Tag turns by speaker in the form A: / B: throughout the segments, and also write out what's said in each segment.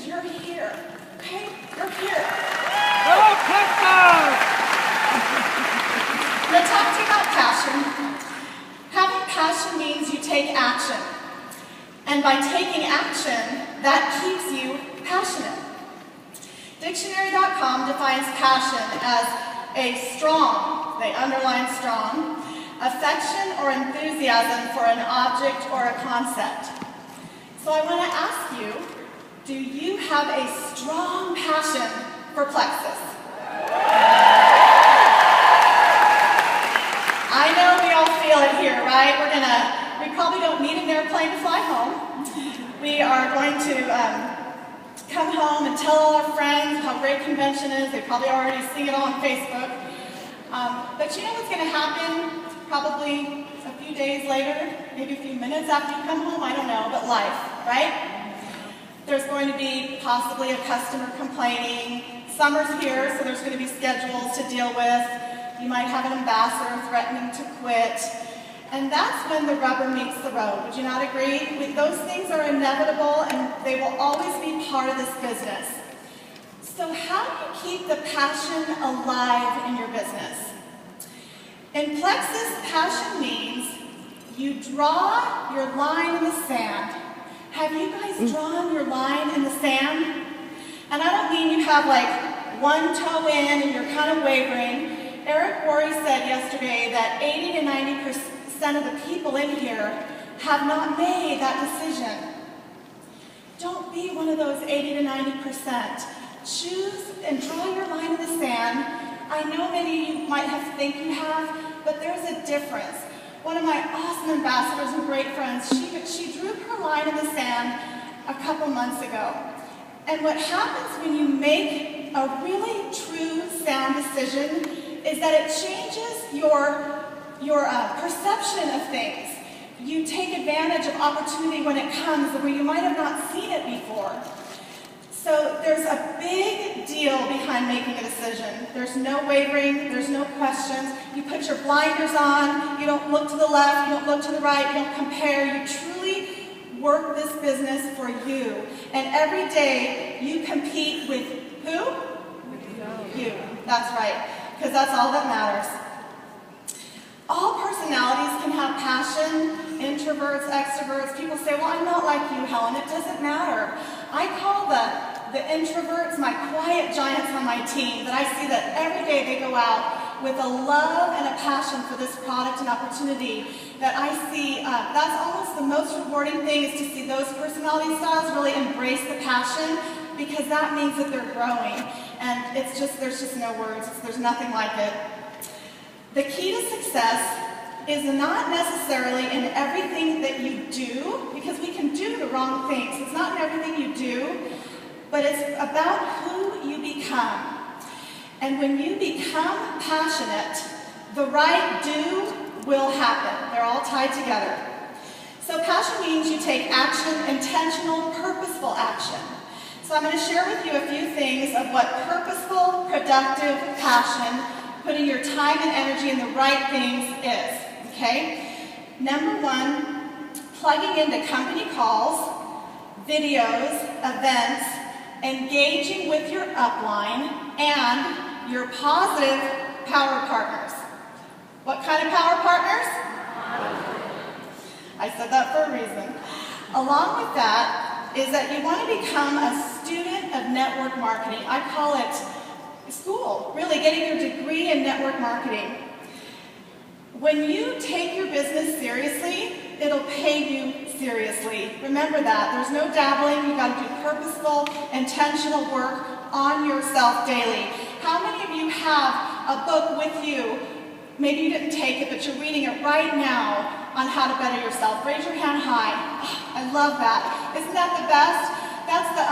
A: you're here, okay? You're here.
B: Go Clippers!
A: I'm going to talk to you about passion. Having passion means you take action. And by taking action, that keeps you passionate. Dictionary.com defines passion as a strong, they underline strong, affection or enthusiasm for an object or a concept. So I want to ask you, do you have a strong passion for Plexus? I know we all feel it here, right? We probably don't need an airplane to fly home. We are going to come home and tell all our friends how great convention is. They probably already see it all on Facebook. But you know what's going to happen probably a few days later, maybe a few minutes after you come home? I don't know, but life, right? There's going to be possibly a customer complaining. Summer's here, so there's going to be schedules to deal with. You might have an ambassador threatening to quit. And that's when the rubber meets the road. Would you not agree? Those things are inevitable and they will always be part of this business. So how do you keep the passion alive in your business? In Plexus, passion means you draw your line in the sand. Have you guys drawn your line in the sand? And I don't mean you have like one toe in and you're kind of wavering. Eric Worre said yesterday that 80 to 90% of the people in here have not made that decision. Don't be one of those 80 to 90%. Choose and draw your line in the sand. I know many of you might think you have, but there's a difference. One of my awesome ambassadors and great friends, she drew her line in the sand a couple months ago. And what happens when you make a really true, sound decision is that it changes your perception of things. You take advantage of opportunity when it comes where you might have not seen it before. So there's a big deal behind making a decision. There's no wavering, there's no questions. You put your blinders on, you don't look to the left, you don't look to the right, you don't compare. You truly work this business for you. And every day you compete with who? You. That's right, because that's all that matters. All personalities can have passion, introverts, extroverts. People say, well, I'm not like you, Helen. It doesn't matter. I call the introverts my quiet giants on my team, that I see that every day they go out with a love and a passion for this product and opportunity, that I see, that's almost the most rewarding thing, is to see those personality styles really embrace the passion, because that means that they're growing. And it's just, there's just no words. There's nothing like it. The key to success is not necessarily in everything that you do, because we can do the wrong things. It's not in everything you do, but it's about who you become. And when you become passionate, the right do will happen. They're all tied together. So passion means you take action, intentional, purposeful action. So I'm going to share with you a few things of what purposeful, productive passion, putting your time and energy in the right things is, okay? Number one, plugging into company calls, videos, events, engaging with your upline, and your positive power partners. What kind of power partners? I said that for a reason. Along with that is that you want to become a student of network marketing. I call it school, really getting your degree in network marketing. When you take your business seriously, it'll pay you seriously. Remember that. There's no dabbling. You've got to do purposeful, intentional work on yourself daily. How many of you have a book with you? Maybe you didn't take it, but you're reading it right now on how to better yourself. Raise your hand high. Oh, I love that. Isn't that the best? That's the,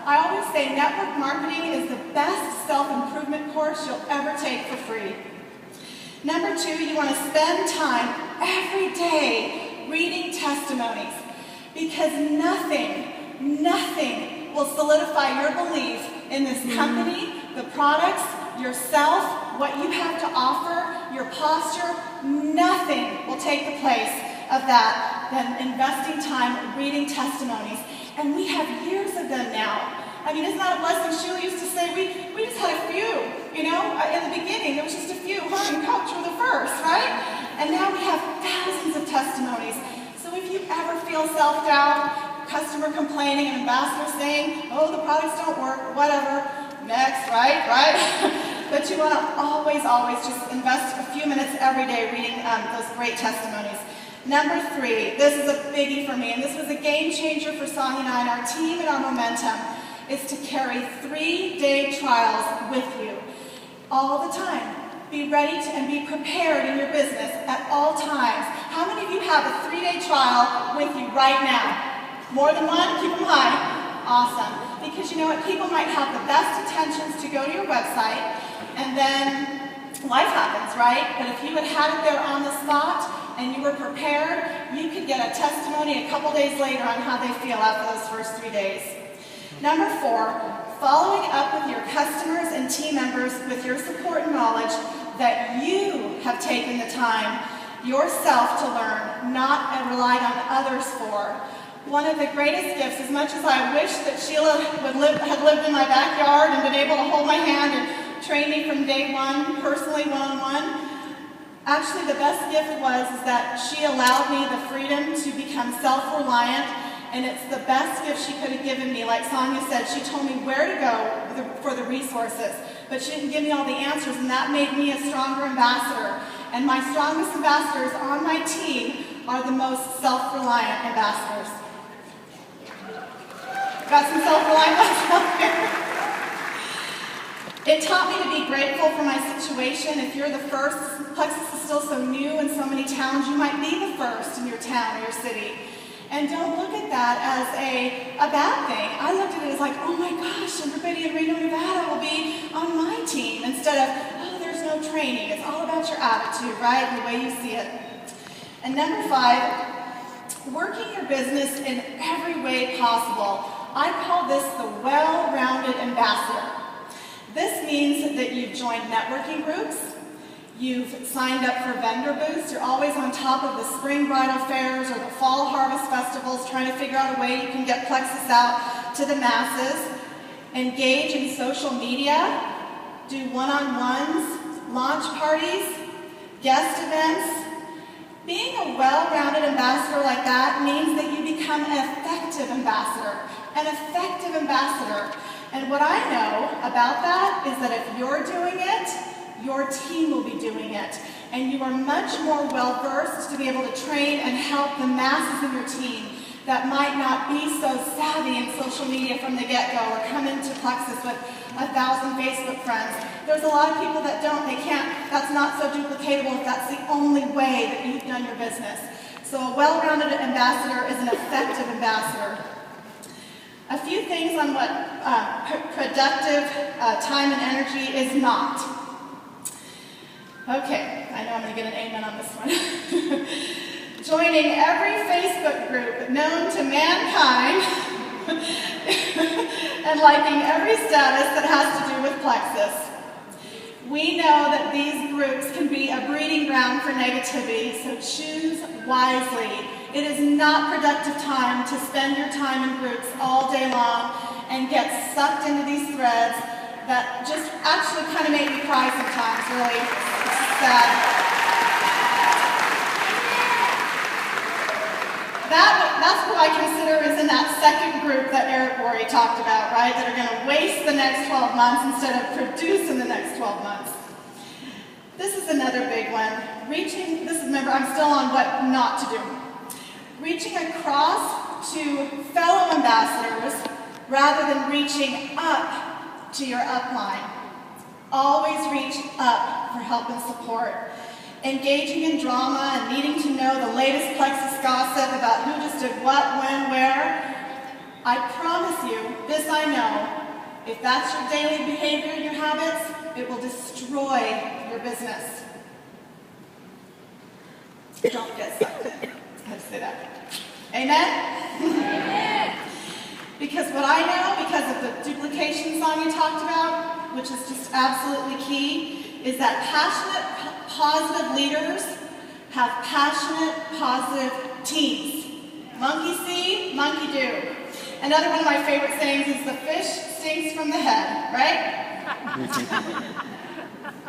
A: I always say network marketing is the best self-improvement course you'll ever take for free. Number two, you want to spend time every day reading testimonies, because nothing will solidify your belief in this company, the products, yourself, what you have to offer, your posture. Nothing will take the place of that than investing time reading testimonies. And we have years of them now. I mean, isn't that a blessing? Sheila used to say, we just had a few, you know? In the beginning, there was just a few. Her and Coach were the first, right? And now we have thousands of testimonies. So if you ever feel self-doubt, customer complaining, an ambassador saying, oh, the products don't work, whatever, next, right? But you want to always just invest a few minutes every day reading those great testimonies. Number 3, this is a biggie for me, and this was a game changer for Sonia and I and our team and our momentum, is to carry 3-day trials with you all the time. Be ready and be prepared in your business at all times. How many of you have a 3-day trial with you right now? More than one? Keep them high. Awesome. Because you know what? People might have the best intentions to go to your website, and then life happens, right? But if you had it there on the spot, and you were prepared, you could get a testimony a couple days later on how they feel after those first 3 days. Number 4, following up with your customers and team members with your support and knowledge that you have taken the time yourself to learn, not relied on others for. One of the greatest gifts, as much as I wish that Sheila had lived in my backyard and been able to hold my hand and train me from day one, personally, one-on-one, actually, the best gift is that she allowed me the freedom to become self-reliant, and it's the best gift she could have given me. Like Sonia said, she told me where to go for the resources, but she didn't give me all the answers, and that made me a stronger ambassador. And my strongest ambassadors on my team are the most self-reliant ambassadors. Got some self-reliant ones out there. It taught me to be grateful for my situation. If you're the first, Plexus is still so new in so many towns, you might be the first in your town or your city. And don't look at that as a bad thing. I looked at it as like, oh my gosh, everybody in Reno, Nevada will be on my team, instead of, oh, there's no training. It's all about your attitude, right, and the way you see it. And number 5, working your business in every way possible. I call this the well-rounded ambassador. This means that you've joined networking groups, you've signed up for vendor booths, you're always on top of the spring bridal fairs or the fall harvest festivals, trying to figure out a way you can get Plexus out to the masses, engage in social media, do one-on-ones, launch parties, guest events. Being a well-rounded ambassador like that means that you become an effective ambassador. An effective ambassador. And what I know about that is that if you're doing it, your team will be doing it. And you are much more well-versed to be able to train and help the masses in your team that might not be so savvy in social media from the get-go or come into Plexus with 1,000 Facebook friends. There's a lot of people that don't, they can't, that's not so duplicatable if that's the only way that you've done your business. So a well-rounded ambassador is an effective ambassador. A few things on what productive time and energy is not. Okay, I know I'm going to get an amen on this one. Joining every Facebook group known to mankind and liking every status that has to do with Plexus. We know that these groups can be a breeding ground for negativity, so choose wisely. It is not productive time to spend your time in groups all day long and get sucked into these threads that just actually kind of make me cry sometimes, really. It's sad. That's what I consider is in that second group that Eric Worre talked about, right? That are going to waste the next 12 months instead of produce in the next 12 months. This is another big one. Remember, I'm still on what not to do. Reaching across to fellow ambassadors rather than reaching up to your upline. Always reach up for help and support. Engaging in drama and needing to know the latest Plexus gossip about who just did what, when, where. I promise you, this I know, if that's your daily behavior and your habits, it will destroy your business. Don't get sucked in. I have to say that. Amen? Amen. Because what I know, because of the duplication song you talked about, which is just absolutely key, is that passionate, positive leaders have passionate, positive teams. Monkey see, monkey do. Another one of my favorite sayings is the fish stinks from the head, right?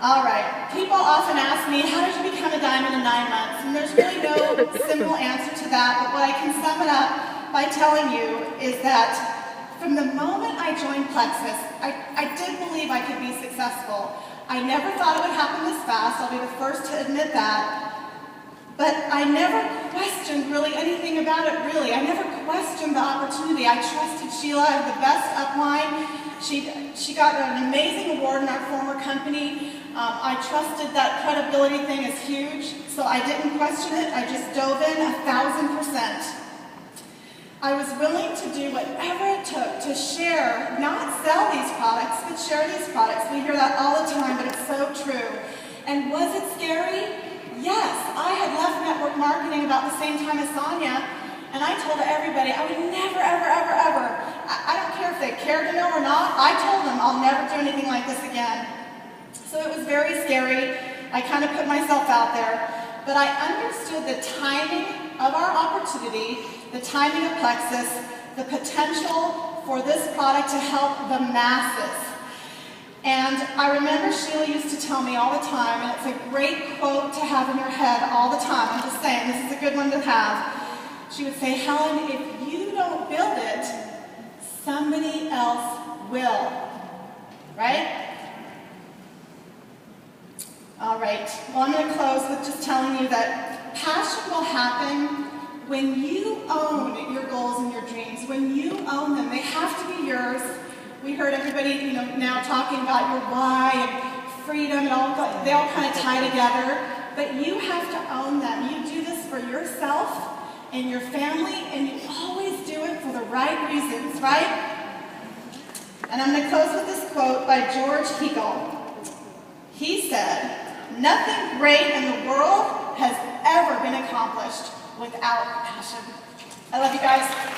A: All right, people often ask me, how did you become a diamond in 9 months? And there's really no simple answer to that, but what I can sum it up by telling you is that from the moment I joined Plexus, I did believe I could be successful. I never thought it would happen this fast, I'll be the first to admit that. But I never questioned really anything about it, really. I never questioned the opportunity. I trusted Sheila. I had the best upline. She got an amazing award in our former company. I trusted that credibility thing is huge, so I didn't question it. I just dove in 1,000%. I was willing to do whatever it took to share, not sell these products, but share these products. We hear that all the time, but it's so true. And was it scary? Yes, I had left network marketing about the same time as Sonia, and I told everybody I would never, ever, ever, ever, I don't care if they cared to know or not, I told them I'll never do anything like this again. So it was very scary. I kind of put myself out there, but I understood the timing of our opportunity, the timing of Plexus, the potential for this product to help the masses. And I remember Sheila used to tell me all the time, and it's a great quote to have in your head all the time. I'm just saying, this is a good one to have. She would say, Helen, if you don't build it, somebody else will. Right? All right. Well, I'm going to close with just telling you that passion will happen when you own your goals and your dreams. When you own them, they have to be yours. We heard everybody, now talking about your why and freedom, and they all kind of tie together. But you have to own them. You do this for yourself and your family, and you always do it for the right reasons, right? And I'm going to close with this quote by George Hegel. He said, "Nothing great in the world has ever been accomplished without passion." I love you guys.